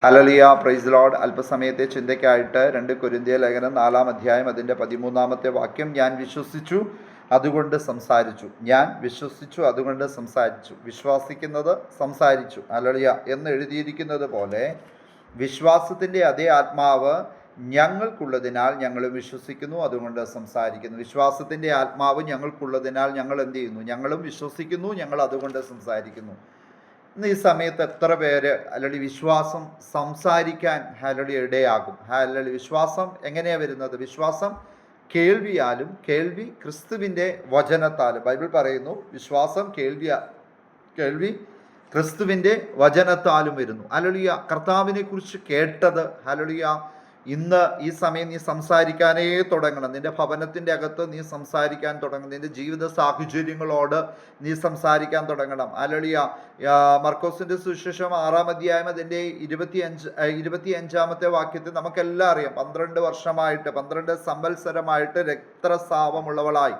Hallelujah, praise lord. അല്പസമയത്തെ ചിന്തയ്ക്കായിട്ട് 2 കൊരിന്ത്യർ ലേഖനം 4-ാം അധ്യായം അതിൻ്റെ 13-ാമത്തെ വാക്യം. ഞാൻ വിശ്വസിച്ചു അതുകൊണ്ട് സംസാരിച്ചു. ഞാൻ വിശ്വസിച്ചു അതുകൊണ്ട് സംസാരിച്ചു. വിശ്വസിക്കുന്നത് സംസാരിച്ചു. ഹല്ലേലൂയ എന്ന് എഴുതിയിരിക്കുന്നത് പോലെ വിശ്വാസത്തിൻ്റെ അതേ ആത്മാവ് ഞങ്ങൾക്കുള്ളതിനാൽ ഞങ്ങൾ വിശ്വസിക്കുന്നു, അതുകൊണ്ട് സംസാരിക്കുന്നു. വിശ്വാസത്തിൻ്റെ ആത്മാവ് ഞങ്ങൾക്കുള്ളതിനാൽ ഞങ്ങൾ എന്ത് ചെയ്യുന്നു? ഞങ്ങളും വിശ്വസിക്കുന്നു, ഞങ്ങൾ അതുകൊണ്ട് സംസാരിക്കുന്നു. ഇന്ന് ഈ സമയത്ത് എത്ര പേര് അല്ലെങ്കിൽ വിശ്വാസം സംസാരിക്കാൻ ഇടയാകും? വിശ്വാസം എങ്ങനെയാണ് വരുന്നത്? വിശ്വാസം കേൾവിയാലും, കേൾവി ക്രിസ്തുവിൻ്റെ വചനത്താലും. ബൈബിൾ പറയുന്നു വിശ്വാസം കേൾവി ക്രിസ്തുവിൻ്റെ വചനത്താലും വരുന്നു. ഹല്ലേലൂയ. കർത്താവിനെ കുറിച്ച് കേട്ടത്, ഹല്ലേലൂയ, ഇന്ന് ഈ സമയം നീ സംസാരിക്കാനേ തുടങ്ങണം. നിന്റെ ഭവനത്തിൻ്റെ അകത്ത് നീ സംസാരിക്കാൻ തുടങ്ങണം. നിന്റെ ജീവിത സാഹചര്യങ്ങളോട് നീ സംസാരിക്കാൻ തുടങ്ങണം. ഹല്ലേലൂയ. മർക്കോസിന്റെ സുവിശേഷം 6-ാം അധ്യായം അതിൻ്റെ 25-ാമത്തെ വാക്യത്തിൽ നമുക്കെല്ലാം അറിയാം. 12 സംവത്സരമായിട്ട് രക്തസ്രാവമുള്ളവളായി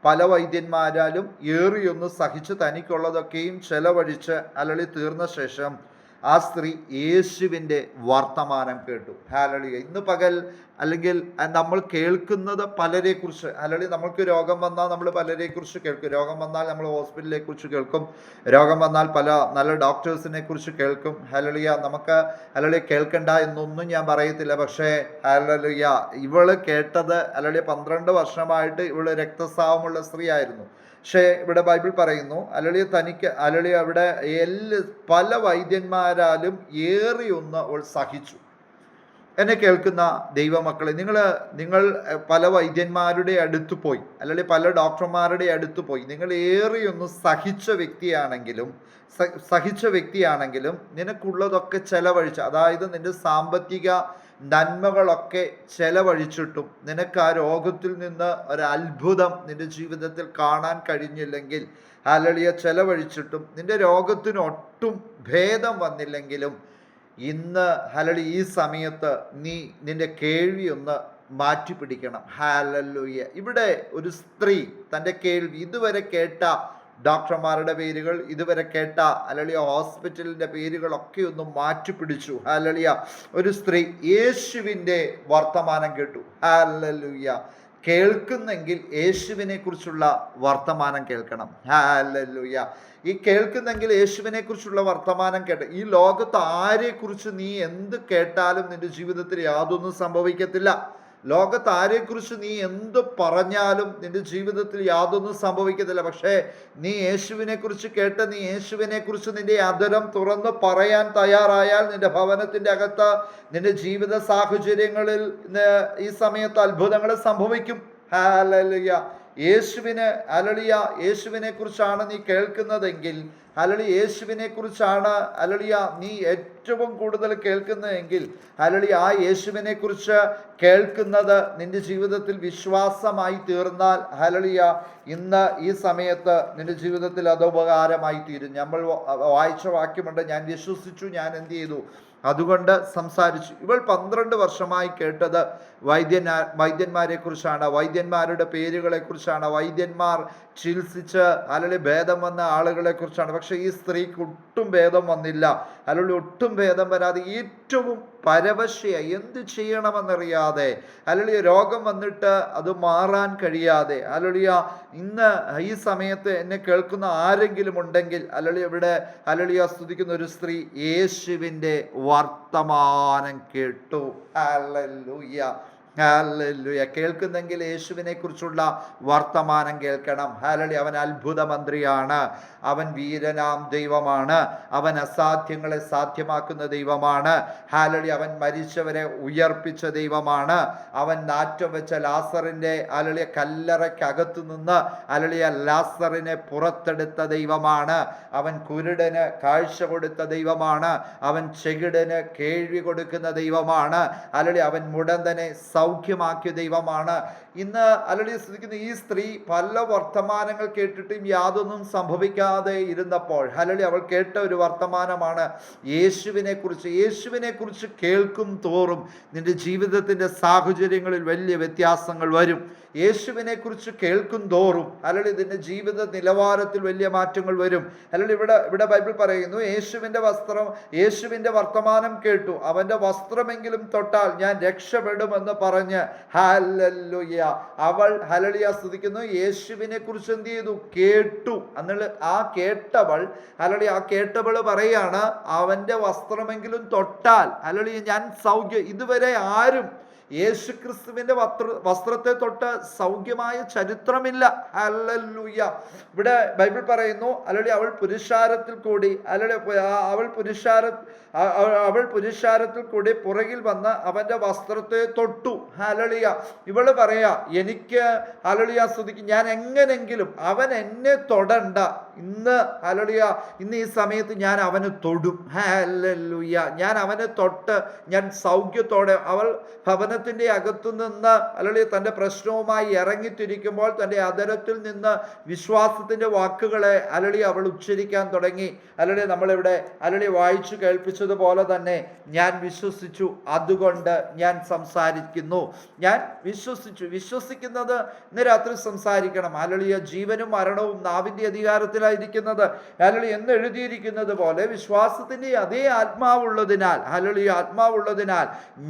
പല വൈദ്യന്മാരാലും ഏറിയൊന്ന് സഹിച്ച് തനിക്കുള്ളതൊക്കെയും ചെലവഴിച്ച് അലളി തീർന്ന ശേഷം ആ സ്ത്രീ യേശുവിൻ്റെ വർത്തമാനം കേട്ടു. ഹല്ലേലൂയ. ഇന്ന് പകൽ അല്ലെങ്കിൽ നമ്മൾ കേൾക്കുന്നത് പലരെ കുറിച്ച്. അല്ലെങ്കിൽ നമ്മൾക്ക് രോഗം വന്നാൽ നമ്മൾ പലരെ കുറിച്ച് കേൾക്കും. രോഗം വന്നാൽ നമ്മൾ ഹോസ്പിറ്റലിനെ കുറിച്ച് കേൾക്കും. രോഗം വന്നാൽ പല നല്ല ഡോക്ടേഴ്സിനെ കുറിച്ച് കേൾക്കും. ഹല്ലേലൂയ. നമുക്ക് ഹല്ലേലൂയ കേൾക്കണ്ട എന്നൊന്നും ഞാൻ പറയത്തില്ല. പക്ഷേ ഹല്ലേലൂയ, ഇവള് കേട്ടത് അല്ലെങ്കിൽ 12 വർഷമായിട്ട് ഇവള് രക്തസ്രാവമുള്ള സ്ത്രീ ആയിരുന്നു. പക്ഷേ ഇവിടെ ബൈബിൾ പറയുന്നു തനിക്ക് അവിടെ പല വൈദ്യന്മാരാലും ഏറിയൊന്ന് അവൾ സഹിച്ചു. എന്നെ കേൾക്കുന്ന ദൈവമക്കളെ, നിങ്ങൾ പല വൈദ്യന്മാരുടെ അടുത്ത് പോയി, അല്ലെങ്കിൽ പല ഡോക്ടർമാരുടെ അടുത്ത് പോയി, നിങ്ങൾ ഏറിയൊന്ന് സഹിച്ച വ്യക്തിയാണെങ്കിലും നിനക്കുള്ളതൊക്കെ ചെലവഴിച്ച്, അതായത് നിന്റെ സാമ്പത്തിക നന്മകളൊക്കെ ചെലവഴിച്ചിട്ടും നിനക്ക് ആ രോഗത്തിൽ നിന്ന് ഒരു അത്ഭുതം നിന്റെ ജീവിതത്തിൽ കാണാൻ കഴിഞ്ഞില്ലെങ്കിൽ, ഹല്ലേലൂയ, ചെലവഴിച്ചിട്ടും നിന്റെ രോഗത്തിന് ഒട്ടും ഭേദം വന്നില്ലെങ്കിലും, ഇന്ന് ഹല്ലേലൂയ ഈ സമയത്ത് നീ നിന്റെ കേൾവി ഒന്ന് മാറ്റിപ്പിടിക്കണം. ഹല്ലേലൂയ. ഇവിടെ ഒരു സ്ത്രീ തൻ്റെ കേൾവി, ഇതുവരെ കേട്ട ഡോക്ടർമാരുടെ പേരുകൾ, ഇതുവരെ കേട്ട ഹല്ലേലൂയ ഹോസ്പിറ്റലിൻ്റെ പേരുകളൊക്കെ ഒന്ന് മാറ്റിപ്പിടിച്ചു. ഹല്ലേലൂയ. ഒരു സ്ത്രീ യേശുവിൻ്റെ വർത്തമാനം കേട്ടു. ഹല്ലേലൂയ. കേൾക്കുന്നെങ്കിൽ യേശുവിനെ കുറിച്ചുള്ള വർത്തമാനം കേൾക്കണം. ഹല്ലേലൂയ. ഈ കേൾക്കുന്നെങ്കിൽ യേശുവിനെ കുറിച്ചുള്ള വർത്തമാനം കേട്ട്, ഈ ലോകത്ത് ആരെക്കുറിച്ച് നീ എന്ത് കേട്ടാലും നിന്റെ ജീവിതത്തിൽ യാതൊന്നും സംഭവിക്കത്തില്ല. ലോകത്ത് ആരെക്കുറിച്ച് നീ എന്ത് പറഞ്ഞാലും നിന്റെ ജീവിതത്തിൽ യാതൊന്നും സംഭവിക്കത്തില്ല. പക്ഷേ നീ യേശുവിനെ കുറിച്ച് കേട്ട്, നീ യേശുവിനെ കുറിച്ച് നിന്റെ അധരം തുറന്ന് പറയാൻ തയ്യാറായാൽ നിന്റെ ഭവനത്തിൻ്റെ അകത്ത്, നിന്റെ ജീവിത സാഹചര്യങ്ങളിൽ ഈ സമയത്ത് അത്ഭുതങ്ങൾ സംഭവിക്കും. ഹല്ലേലൂയ. യേശുവിനെ കുറിച്ചാണ് നീ കേൾക്കുന്നതെങ്കിൽ, യേശുവിനെ കുറിച്ചാണ് നീ ഏറ്റവും കൂടുതൽ കേൾക്കുന്നതെങ്കിൽ, ആ യേശുവിനെ കുറിച്ച് കേൾക്കുന്നത് നിന്റെ ജീവിതത്തിൽ വിശ്വാസമായി തീർന്നാൽ, ഇന്ന് ഈ സമയത്ത് നിന്റെ ജീവിതത്തിൽ അത് ഉപകാരമായി തീരും. നമ്മൾ വായിച്ച വാക്യമുണ്ട്, ഞാൻ വിശ്വസിച്ചു, ഞാൻ എന്ത് ചെയ്തു, അതുകൊണ്ട് സംസാരിച്ചു. ഇവൾ 12 വർഷമായി കേട്ടത് വൈദ്യന്മാരെ കുറിച്ചാണ്, വൈദ്യന്മാരുടെ പേരുകളെ കുറിച്ചാണ്, വൈദ്യന്മാർ ചികിത്സിച്ച് ഭേദം വന്ന ആളുകളെ കുറിച്ചാണ്. പക്ഷെ ഈ സ്ത്രീക്ക് ഒട്ടും ഭേദം വന്നില്ല. ഒട്ടും ഭേദം വരാതെ ഏറ്റവും പരവശയായി, എന്ത് ചെയ്യണമെന്നറിയാതെ, രോഗം വന്നിട്ട് അത് മാറാൻ കഴിയാതെ, ഇന്ന് ഈ സമയത്ത് എന്നെ കേൾക്കുന്ന ആരെങ്കിലും ഉണ്ടെങ്കിൽ, ഇവിടെ സ്തുതിക്കുന്ന ഒരു സ്ത്രീ യേശുവിൻ്റെ വർത്തമാനം കേട്ടു. ഹല്ലേലൂയ. ഹല്ലേലൂയ. കേൾക്കുന്നെങ്കിൽ യേശുവിനെ കുറിച്ചുള്ള വർത്തമാനം കേൾക്കണം. ഹല്ലേലൂയ. അവൻ അത്ഭുത മന്ത്രിയാണ്, അവൻ വീരനാം ദൈവമാണ്, അവൻ അസാധ്യങ്ങളെ സാധ്യമാക്കുന്ന ദൈവമാണ്. ഹല്ലേലൂയ. അവൻ മരിച്ചവരെ ഉയർപ്പിച്ച ദൈവമാണ്. അവൻ നാറ്റം വെച്ച ലാസറിൻ്റെ കല്ലറയ്ക്കകത്തു നിന്ന് ലാസറിനെ പുറത്തെടുത്ത ദൈവമാണ്. അവൻ കുരുടന് കാഴ്ച കൊടുത്ത ദൈവമാണ്. അവൻ ചെകിടന് കേൾവി കൊടുക്കുന്ന ദൈവമാണ്. അവൻ മുടന്തനെ സൗഖ്യമാക്കിയ ദൈവമാണ്. ഇന്ന് ഹല്ലേലൂയ സ്തുതിക്കുന്ന ഈ സ്ത്രീ പല വർത്തമാനങ്ങൾ കേട്ടിട്ടും യാതൊന്നും സംഭവിക്കാതെ ഇരുന്നപ്പോൾ ഹല്ലേലൂയ അവൾ കേട്ട ഒരു വർത്തമാനമാണ് യേശുവിനെ കുറിച്ച് കേൾക്കും തോറും നിന്റെ ജീവിതത്തിൻ്റെ സാഹചര്യങ്ങളിൽ വലിയ വ്യത്യാസങ്ങൾ വരും. യേശുവിനെ കുറിച്ച് കേൾക്കും തോറും അല്ലെങ്കിൽ ഇതിൻ്റെ ജീവിത നിലവാരത്തിൽ വലിയ മാറ്റങ്ങൾ വരും. അല്ലെങ്കിൽ ഇവിടെ ബൈബിൾ പറയുന്നു, യേശുവിൻ്റെ വർത്തമാനം കേട്ടു, അവൻ്റെ വസ്ത്രമെങ്കിലും തൊട്ടാൽ ഞാൻ രക്ഷപ്പെടുമെന്ന് പറഞ്ഞ് ഹല്ലേലൂയ അവൾ ഹല്ലേലൂയ സ്തുതിക്കുന്നു. യേശുവിനെ കുറിച്ച് എന്ത് ചെയ്തു? കേട്ടു. എന്നുള്ള ആ കേട്ടവൾ പറയാണ്, അവൻ്റെ വസ്ത്രമെങ്കിലും തൊട്ടാൽ ഹല്ലേലൂയ ഞാൻ സൗഖ്യം. ഇതുവരെ ആരും യേശു ക്രിസ്തുവിന്റെ വസ്ത്രത്തെ തൊട്ട് സൗഖ്യമായ ചരിത്രമില്ല. ഹല്ലേലൂയ. ഇവിടെ ബൈബിൾ പറയുന്നു, അല്ലെങ്കിൽ അവൾ പുരുഷാരത്തിൽ കൂടി അവൾ പുരുഷാരത്തിൽ കൂടി പുറകിൽ വന്ന് അവന്റെ വസ്ത്രത്തെ തൊട്ടു. ഹല്ലേലൂയ. ഇവള് പറയാ, എനിക്ക് ഹല്ലേലൂയ സ്തുതിക്കും, ഞാൻ എങ്ങനെങ്കിലും അവൻ എന്നെ തൊടണ്ട, ഇന്ന് ഈ സമയത്ത് ഞാൻ അവന് തൊടും. ഹല്ലേലൂയ. ഞാൻ അവനെ തൊട്ട് ഞാൻ സൗഖ്യത്തോടെ. അവൾ ഭവനത്തിന്റെ അകത്തുനിന്ന് അല്ലെങ്കിൽ തൻ്റെ പ്രശ്നവുമായി ഇറങ്ങിത്തിരിക്കുമ്പോൾ തൻ്റെ അധരത്തിൽ നിന്ന് വിശ്വാസത്തിന്റെ വാക്കുകളെ അവൾ ഉച്ചരിക്കാൻ തുടങ്ങി. നമ്മളിവിടെ വായിച്ചു കേൾപ്പിച്ചതുപോലെ തന്നെ, ഞാൻ വിശ്വസിച്ചു, അതുകൊണ്ട് ഞാൻ സംസാരിക്കുന്നു. ഞാൻ വിശ്വസിക്കുന്നത് ഇന്ന് രാത്രി സംസാരിക്കണം. ജീവനും മരണവും നാവിന്റെ അധികാരത്തിലായിരിക്കുന്നത് എന്ന് എഴുതിയിരിക്കുന്നത് പോലെ വിശ്വാസത്തിന്റെ അതേ ആത്മാവുള്ളതിനാൽ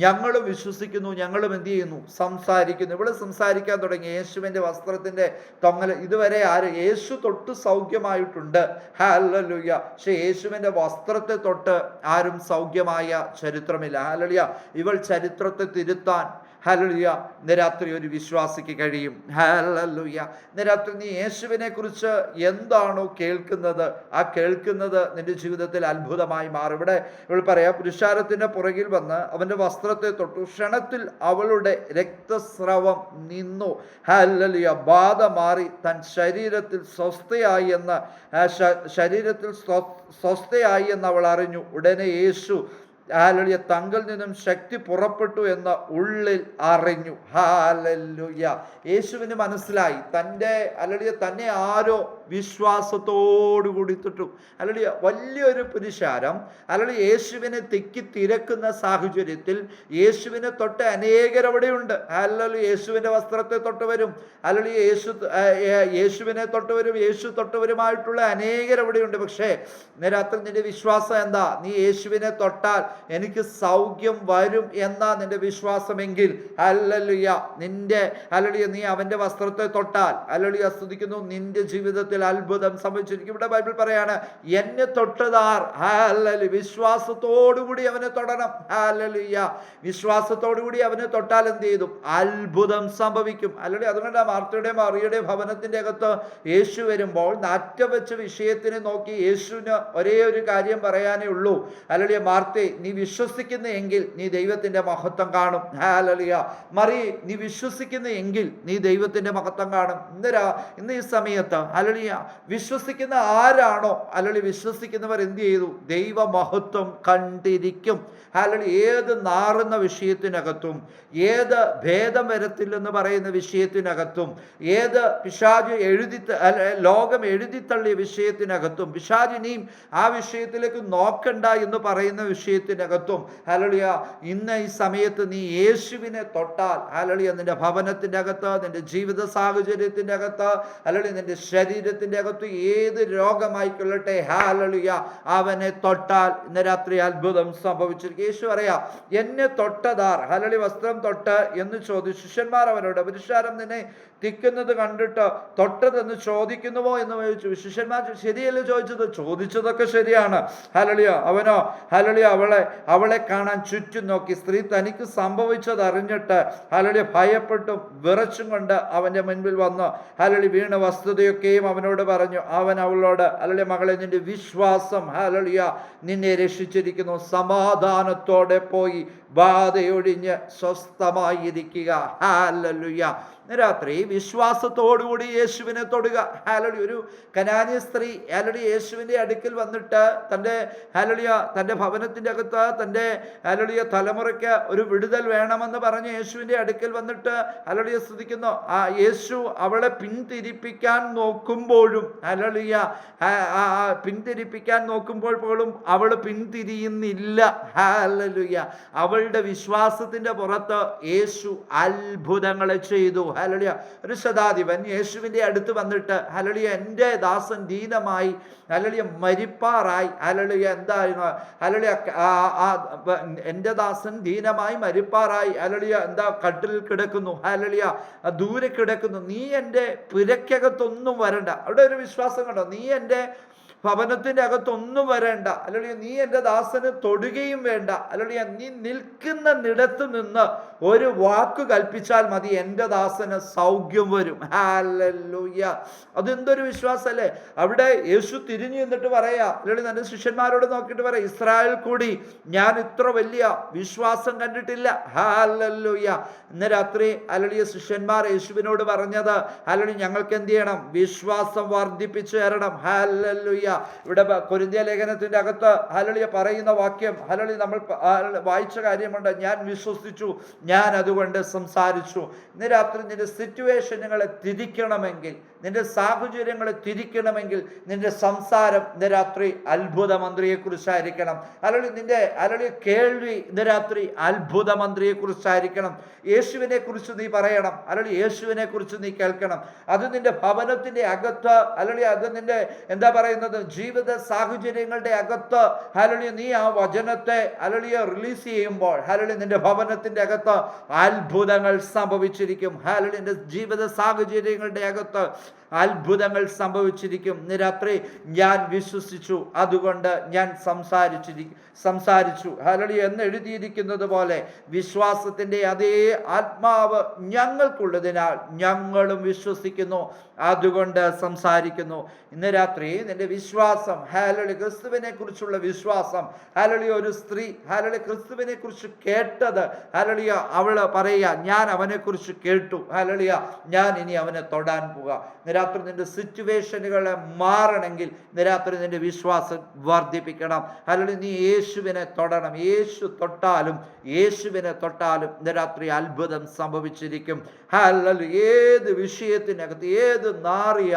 ഞങ്ങളും വിശ്വസിക്കുന്നു, ഞങ്ങളും എന്ത് ചെയ്യുന്നു? സംസാരിക്കുന്നു. ഇവിടെ സംസാരിക്കാൻ തുടങ്ങി. യേശുവിന്റെ വസ്ത്രത്തിന്റെ തൊങ്ങൽ. ഇതുവരെ യേശു തൊട്ട് സൗഖ്യമായിട്ടുണ്ട്. ഹല്ലേലൂയ. പക്ഷെ യേശുവിന്റെ വസ്ത്രത്തെ തൊട്ട് ആരും സൗഖ്യമായ ചരിത്രമില്ല. ഹല്ലേലൂയ. ഇവൾ ചരിത്രത്തെ തിരുത്താൻ ഹല്ലേലൂയ ഇന്ന് രാത്രി ഒരു വിശ്വാസിക്ക് കഴിയും. ഹല്ലേലൂയ. ഇന്ന് രാത്രി നീ യേശുവിനെ കുറിച്ച് എന്താണോ കേൾക്കുന്നത്, ആ കേൾക്കുന്നത് നിന്റെ ജീവിതത്തിൽ അത്ഭുതമായി മാറും. ഇവിടെ ഇവൾ പറയാ, പുരുഷാരത്തിന്റെ പുറകിൽ വന്ന് അവന്റെ വസ്ത്രത്തെ തൊട്ടു, ക്ഷണത്തിൽ അവളുടെ രക്തസ്രവം നിന്നു. ഹല്ലേലൂയ. ബാധ മാറി, തൻ ശരീരത്തിൽ സ്വസ്ഥയായി എന്ന് അവൾ അറിഞ്ഞു. ഉടനെ യേശു തങ്കിൽ നിന്നും ശക്തി പുറപ്പെട്ടു എന്ന് ഉള്ളിൽ അറിഞ്ഞു. ഹല്ലേലൂയ. യേശുവിന് മനസ്സിലായി, തന്നെ ആരോ വിശ്വാസത്തോടുകൂടി തൊട്ടു. വലിയൊരു പുരുഷാരം യേശുവിനെ തിരക്കുന്ന സാഹചര്യത്തിൽ യേശുവിനെ തൊട്ട് അനേകരവിടെയുണ്ട്. യേശുവിന്റെ വസ്ത്രത്തെ തൊട്ടവരും യേശുവിനെ തൊട്ടവരും യേശു തൊട്ടവരുമായിട്ടുള്ള അനേകരവിടെയുണ്ട്. പക്ഷേ രാത്രി നിന്റെ വിശ്വാസം എന്താ? നീ യേശുവിനെ തൊട്ടാൽ എനിക്ക് സൗഖ്യം വരും എന്നാ നിന്റെ വിശ്വാസമെങ്കിൽ നീ അവന്റെ വസ്ത്രത്തെ തൊട്ടാൽ സ്തുതിക്കുന്നു, നിന്റെ ജീവിതത്തിൽ അത്ഭുതം സംഭവിച്ചിരിക്കും. ഇവിടെ ബൈബിൾ പറയാണ്, എന്നെ തൊട്ടതാർ. വിശ്വാസത്തോടുകൂടി അവനെ തൊടണം. വിശ്വാസത്തോടുകൂടി അവനെ തൊട്ടാൽ എന്ത് ചെയ്തു? അത്ഭുതം സംഭവിക്കും. അതുകൊണ്ട് മാർത്തയുടെ മറിയുടെ ഭവനത്തിന്റെ അകത്ത് യേശു വരുമ്പോൾ നാറ്റം വെച്ച വിഷയത്തിനെ നോക്കി യേശുവിന് ഒരേ ഒരു കാര്യം പറയാനേ ഉള്ളൂ. മാർത്തേ, നീ വിശ്വസിക്കുന്ന എങ്കിൽ നീ ദൈവത്തിന്റെ മഹത്വം കാണും. ഹല്ലേലൂയ. മറി, നീ വിശ്വസിക്കുന്ന എങ്കിൽ നീ ദൈവത്തിന്റെ മഹത്വം കാണും. ഇന്ന് ഈ സമയത്ത് വിശ്വസിക്കുന്ന ആരാണോ വിശ്വസിക്കുന്നവർ എന്ത് ചെയ്തു? ദൈവ മഹത്വം കണ്ടിരിക്കും. ഏത് നാറുന്ന വിഷയത്തിനകത്തും, ഏത് ഭേദം വരത്തില്ലെന്ന് പറയുന്ന വിഷയത്തിനകത്തും, ഏത് പിശാച് ലോകം എഴുതിത്തള്ളിയ വിഷയത്തിനകത്തും, പിശാചിനെയും ആ വിഷയത്തിലേക്ക് നോക്കണ്ട എന്ന് പറയുന്ന വിഷയത്തിനകത്തും ഇന്ന് ഈ സമയത്ത് നീ യേശുവിനെ തൊട്ടാൽ നിന്റെ ഭവനത്തിന്റെ അകത്ത്, നിന്റെ ജീവിത സാഹചര്യത്തിന്റെ അകത്ത്, നിന്റെ ശരീരത്തിന്റെ അകത്ത് ഏത് രോഗമായിക്കൊള്ളട്ടെ, അവനെ തൊട്ടാൽ ഇന്ന് രാത്രി അത്ഭുതം സംഭവിച്ചിരിക്കും. യേശു പറയാ, എന്നെ തൊട്ടതാർ? വസ്ത്രം തൊട്ട് എന്ന് ചോദിച്ചു. ശിഷ്യന്മാർ അവരോട്, പുരുഷാരം നിന്നെ തിക്കുന്നത് കണ്ടിട്ട് തൊട്ടതെന്ന് ചോദിക്കുന്നുവോ എന്ന് ചോദിച്ചു. ശിഷ്യന്മാർ ശരിയല്ലേ ചോദിച്ചതൊക്കെ ശരിയാണ്. അവനോ അവളെ കാണാൻ ചുറ്റും നോക്കി. സ്ത്രീ തനിക്ക് സംഭവിച്ചത് അറിഞ്ഞിട്ട് ഭയപ്പെട്ടും വിറച്ചും കൊണ്ട് അവന്റെ മുൻപിൽ വന്ന് വീണ വസ്തുതയൊക്കെയും അവനോട് പറഞ്ഞു. അവൻ അവളോട്, മകളെ, നിന്റെ വിശ്വാസം നിന്നെ രക്ഷിച്ചിരിക്കുന്നു, സമാധാനത്തോടെ പോയി ബാധയൊഴിഞ്ഞ് സ്വസ്ഥമായിരിക്കുക. ഹല്ലേലൂയ. രാത്രി വിശ്വാസത്തോടുകൂടി യേശുവിനെ തൊടുക. ഹല്ലേലൂയ. ഒരു കനാന്യ സ്ത്രീ ഹല്ലേലൂയ യേശുവിൻ്റെ അടുക്കൽ വന്നിട്ട് തൻ്റെ ഭവനത്തിൻ്റെ അകത്ത് തൻ്റെ ഹല്ലേലൂയ തലമുറയ്ക്ക് ഒരു വിടുതൽ വേണമെന്ന് പറഞ്ഞ് യേശുവിൻ്റെ അടുക്കൽ വന്നിട്ട് ഹല്ലേലൂയ സ്തുതിക്കുന്നു. യേശു അവളെ പിന്തിരിപ്പിക്കാൻ നോക്കുമ്പോഴും പിന്തിരിപ്പിക്കാൻ നോക്കുമ്പോൾ പോലും അവൾ പിന്തിരിയുന്നില്ല. ഹല്ലേലൂയ. അവളുടെ വിശ്വാസത്തിന്റെ പുറത്ത് യേശു അത്ഭുതങ്ങളെ ചെയ്തു. ഹല്ലേലൂയ. ഒരു ശതാധിപൻ യേശുവിൻ്റെ അടുത്ത് വന്നിട്ട് ഹല്ലേലൂയ എൻ്റെ ദാസൻ ദീനമായി ഹല്ലേലൂയ മരിപ്പാറായി. ഹല്ലേലൂയ. എന്തായിരുന്നു? ഹല്ലേലൂയ. എൻ്റെ ദാസൻ ദീനമായി മരിപ്പാറായി. ഹല്ലേലൂയ. എന്താ? കട്ടിൽ കിടക്കുന്നു. ഹല്ലേലൂയ. ദൂരെ കിടക്കുന്നു. നീ എൻ്റെ പുരയ്ക്കകത്തൊന്നും വരണ്ട. അവിടെ ഒരു വിശ്വാസം കണ്ടോ? നീ എൻ്റെ ഭവനത്തിൻ്റെ അകത്തൊന്നും വരേണ്ട. ഹല്ലേലൂയ. നീ എൻ്റെ ദാസന് തൊടുകയും വേണ്ട. ഹല്ലേലൂയ. നീ നിൽക്കുന്നിടത്ത് നിന്ന് ഒരു വാക്ക് കൽപ്പിച്ചാൽ മതി, എൻ്റെ ദാസന് സൗഖ്യം വരും. ഹല്ലേലൂയ. അതെന്തൊരു വിശ്വാസമല്ലേ? അവിടെ യേശു തിരിഞ്ഞു നിന്നിട്ട് പറയാ, ഹല്ലേലൂയ, തൻ്റെ ശിഷ്യന്മാരോട് നോക്കിയിട്ട് പറയാം, ഇസ്രായേൽ കൂടി ഞാൻ ഇത്ര വലിയ വിശ്വാസം കണ്ടിട്ടില്ല. ഹല്ലേലൂയ. ഇന്ന് രാത്രി ഹല്ലേലൂയ ശിഷ്യന്മാർ യേശുവിനോട് പറഞ്ഞത്, ഹല്ലേലൂയ, ഞങ്ങൾക്ക് എന്ത് ചെയ്യണം? വിശ്വാസം വർദ്ധിപ്പിച്ചു തരണം. ഹല്ലേലൂയ. ഇവിടെ കൊരിന്ത്യ ലേഖനത്തിന്റെ അകത്ത് ഹല്ലേലൂയ പറയുന്ന വാക്യം, ഹല്ലേലൂയ, നമ്മൾ വായിച്ച കാര്യമുണ്ട്. ഞാൻ വിശ്വസിച്ചു, ഞാൻ അതുകൊണ്ട് സംസാരിച്ചു. ഇന്ന് രാത്രി നിന്റെ സിറ്റുവേഷനുകളെ തിരിക്കണമെങ്കിൽ, നിന്റെ സാഹചര്യങ്ങളെ തിരിക്കണമെങ്കിൽ നിന്റെ സംസാരം ഇന്ന് രാത്രി അത്ഭുത മന്ത്രിയെ കുറിച്ചായിരിക്കണം. അല്ലെങ്കിൽ നിന്റെ കേൾവി ഇന്ന് രാത്രി അത്ഭുത മന്ത്രിയെ കുറിച്ചായിരിക്കണം. യേശുവിനെ കുറിച്ച് നീ പറയണം. അല്ലെങ്കിൽ യേശുവിനെ കുറിച്ച് നീ കേൾക്കണം. അത് നിന്റെ ഭവനത്തിന്റെ അകത്ത്, അല്ലെങ്കിൽ അത് നിന്റെ എന്താ പറയുന്നത്, ജീവിത സാഹചര്യങ്ങളുടെ അകത്ത് ഹല്ലേലൂയ നീ ആ വചനത്തെ ഹല്ലേലൂയ റിലീസ് ചെയ്യുമ്പോൾ ഹല്ലേലൂയ നിന്റെ ഭവനത്തിന്റെ അകത്ത് അത്ഭുതങ്ങൾ സംഭവിച്ചിരിക്കും. ഹല്ലേലൂയ നിന്റെ ജീവിത സാഹചര്യങ്ങളുടെ അകത്ത് അത്ഭുതങ്ങൾ സംഭവിച്ചിരിക്കും. ഇന്ന് രാത്രി ഞാൻ വിശ്വസിച്ചു, അതുകൊണ്ട് ഞാൻ സംസാരിച്ചു. ഹല്ലേലൂയ എന്ന് എഴുതിയിരിക്കുന്നത് പോലെ വിശ്വാസത്തിന്റെ അതേ ആത്മാവ് ഞങ്ങൾക്കുള്ളതിനാൽ ഞങ്ങളും വിശ്വസിക്കുന്നു, അതുകൊണ്ട് സംസാരിക്കുന്നു. ഇന്ന് രാത്രി നിന്റെ വിശ്വാസം, ഹല്ലേലൂയ, ക്രിസ്തുവിനെ കുറിച്ചുള്ള വിശ്വാസം, ഹല്ലേലൂയ, ഒരു സ്ത്രീ ഹല്ലേലൂയ ക്രിസ്തുവിനെ കുറിച്ച് കേട്ടത്, ഹല്ലേലൂയ, അവള് പറയുക, ഞാൻ അവനെ കുറിച്ച് കേട്ടു, ഹല്ലേലൂയ, ഞാൻ ഇനി അവനെ തൊടാൻ പോവുക. രാത്രി നിന്റെ സിറ്റുവേഷനുകളെ മാറണമെങ്കിൽ രാത്രി നിന്റെ വിശ്വാസം വർദ്ധിപ്പിക്കണം. അല്ലെങ്കിൽ നീ യേശുവിനെ തൊടണം. യേശുവിനെ തൊട്ടാലും രാത്രി അത്ഭുതം സംഭവിച്ചിരിക്കും. അല്ലെങ്കിൽ ഏത് വിഷയത്തിനകത്ത്, ഏത് നാറിയ,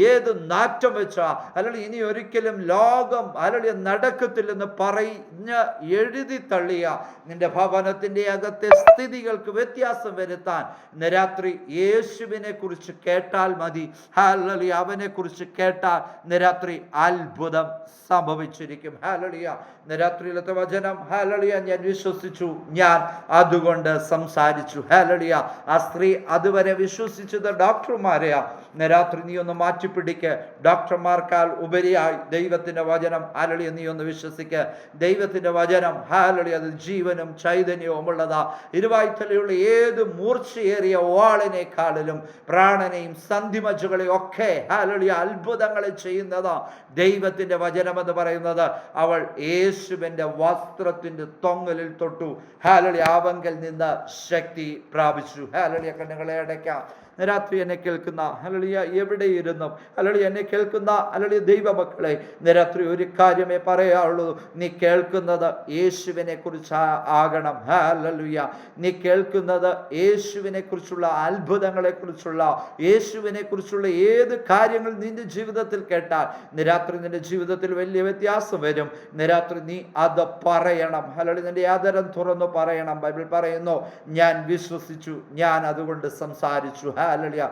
ഏത് നാറ്റം വെച്ച, അല്ലെങ്കിൽ ഇനി ഒരിക്കലും ലോകം അല്ലെങ്കിൽ നടക്കത്തില്ലെന്ന് പറഞ്ഞ് എഴുതി തള്ളിയ നിന്റെ ഭവനത്തിന്റെ അകത്തെ സ്ഥിതികൾക്ക് വ്യത്യാസം വരുത്താൻ ഇന്ന് രാത്രി യേശുവിനെ കുറിച്ച് കേട്ടാൽ മതി. ഹല്ലേലൂയ. അവനെ കുറിച്ച് കേട്ടാൽ ഇന്ന് രാത്രി അത്ഭുതം സംഭവിച്ചിരിക്കും. ഹല്ലേലൂയ. ഇന്ന് രാത്രിയിലത്തെ വചനം, ഹല്ലേലൂയ, ഞാൻ വിശ്വസിച്ചു, ഞാൻ അതുകൊണ്ട് സംസാരിച്ചു. ഹല്ലേലൂയ. ആ സ്ത്രീ അതുവരെ വിശ്വസിച്ചത് ഡോക്ടർമാരെയാ. ഇന്ന് രാത്രി നീ ഒന്ന് മാറ്റിപ്പിടിക്ക്. ഡോക്ടർമാർക്കാൾ ഉപരിയായി ദൈവത്തിന്റെ വചനം, ഹല്ലേലൂയ, നീ ഒന്ന് വിശ്വസിക്ക്. ദൈവത്തിന്റെ വചനം, ഹല്ലേലൂയ, അത് ജീവനും ചൈതന്യവും ഉള്ളതാ. ഇരുവായ്ത്തലയുള്ള ഏത് മൂർച്ചയേറിയ വാളിനേക്കാളിലും പ്രാണനെയും സന്ധിമജ്ജകളെയും ഒക്കെ ഹല്ലേലൂയ അത്ഭുതങ്ങളെ ചെയ്യുന്നതാ ദൈവത്തിന്റെ വചനം എന്ന് പറയുന്നത്. അവൾ യേശുവിന്റെ വസ്ത്രത്തിന്റെ തൊങ്ങലിൽ തൊട്ടു. ഹല്ലേലൂയ. അവങ്കൽ നിന്ന് ശക്തി പ്രാപിച്ചു. ഹല്ലേലൂയ. കണ്ണുകളെ അടയ്ക്കാം. രാത്രി എന്നെ കേൾക്കുന്ന ഹല്ലേലൂയ എവിടെ ഇരുന്നും ഹല്ലേലൂയ എന്നെ കേൾക്കുന്ന ഹല്ലേലൂയ ദൈവമക്കളെ, രാത്രി ഒരു കാര്യമേ പറയാനുള്ളൂ. നീ കേൾക്കുന്നത് യേശുവിനെ കുറിച്ച് ആകണം. ഹല്ലേലൂയ. നീ കേൾക്കുന്നത് യേശുവിനെ കുറിച്ചുള്ള അത്ഭുതങ്ങളെ കുറിച്ചുള്ള, യേശുവിനെ കുറിച്ചുള്ള ഏത് കാര്യങ്ങൾ നിന്റെ ജീവിതത്തിൽ കേട്ടാൽ രാത്രി നിന്റെ ജീവിതത്തിൽ വലിയ വ്യത്യാസം വരും. രാത്രി നീ അത് പറയണം. ഹല്ലേലൂയ. നിന്റെ ആദരം തുറന്നു പറയണം. ബൈബിൾ പറയുന്നു, ഞാൻ വിശ്വസിച്ചു, ഞാൻ അതുകൊണ്ട് സംസാരിച്ചു. ഹല്ലേലൂയ.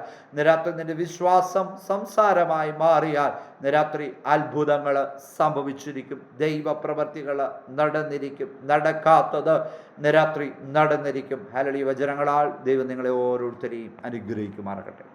രാത്രി നിന്റെ വിശ്വാസം സംസാരമായി മാറിയാൽ രാത്രി അത്ഭുതങ്ങൾ സംഭവിച്ചിരിക്കും. ദൈവപ്രവർത്തികൾ നടന്നിരിക്കും. നടക്കാത്തത് രാത്രി നടന്നിരിക്കും. ഹല്ലേലൂയ. വചനങ്ങളാൽ ദൈവം നിങ്ങളെ ഓരോരുത്തരെയും അനുഗ്രഹിക്കുമാറാകട്ടെ.